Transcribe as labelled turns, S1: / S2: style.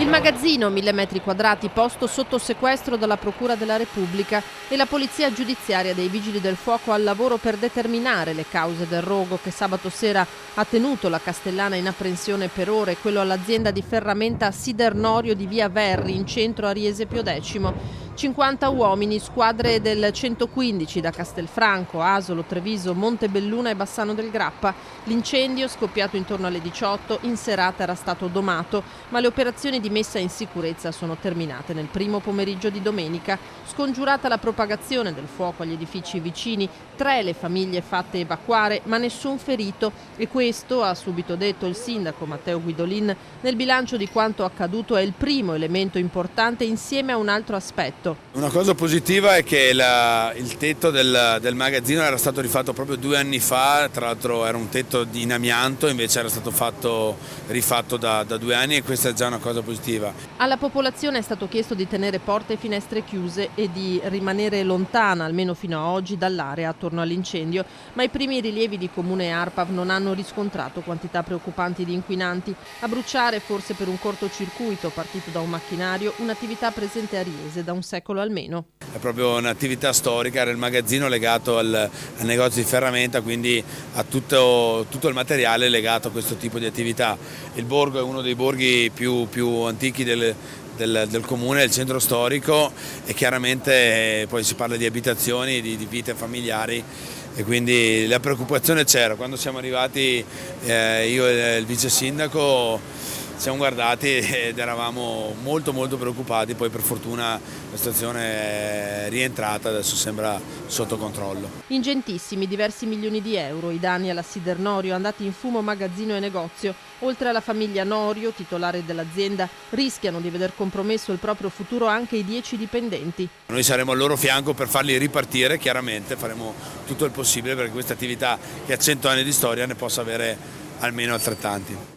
S1: Il magazzino, 1000 metri quadrati, posto sotto sequestro dalla Procura della Repubblica, e la polizia giudiziaria dei Vigili del Fuoco al lavoro per determinare le cause del rogo che sabato sera ha tenuto la Castellana in apprensione per ore, quello all'azienda di ferramenta Sidernorio di via Verri, in centro a Riese Pio X. 50 uomini, squadre del 115 da Castelfranco, Asolo, Treviso, Montebelluna e Bassano del Grappa. L'incendio, scoppiato intorno alle 18, in serata era stato domato, ma le operazioni di messa in sicurezza sono terminate nel primo pomeriggio di domenica. Scongiurata la propagazione del fuoco agli edifici vicini, 3 le famiglie fatte evacuare, ma nessun ferito, e questo, ha subito detto il sindaco Matteo Guidolin, nel bilancio di quanto accaduto è il primo elemento importante insieme a un altro aspetto.
S2: Una cosa positiva è che il tetto del magazzino era stato rifatto proprio 2 anni fa, tra l'altro era un tetto in amianto, invece era stato rifatto da 2 anni, e questa è già una cosa positiva.
S1: Alla popolazione è stato chiesto di tenere porte e finestre chiuse e di rimanere lontana, almeno fino a oggi, dall'area attorno all'incendio, ma i primi rilievi di Comune e ARPAV non hanno riscontrato quantità preoccupanti di inquinanti. A bruciare, forse per un cortocircuito partito da un macchinario, un'attività presente a Riese da un secolo almeno.
S2: È proprio un'attività storica, era il magazzino legato al negozio di ferramenta, quindi a tutto il materiale legato a questo tipo di attività. Il borgo è uno dei borghi più antichi del comune, il centro storico, e chiaramente poi si parla di abitazioni, di vite familiari, e quindi la preoccupazione c'era. Quando siamo arrivati io e il vice sindaco siamo guardati ed eravamo molto preoccupati, poi per fortuna la situazione è rientrata, adesso sembra sotto controllo.
S1: Ingentissimi, diversi milioni di euro i danni alla Sidernorio, andati in fumo magazzino e negozio. Oltre alla famiglia Norio, titolare dell'azienda, rischiano di veder compromesso il proprio futuro anche i 10 dipendenti.
S2: Noi saremo al loro fianco per farli ripartire, chiaramente faremo tutto il possibile perché questa attività che ha 100 anni di storia ne possa avere almeno altrettanti.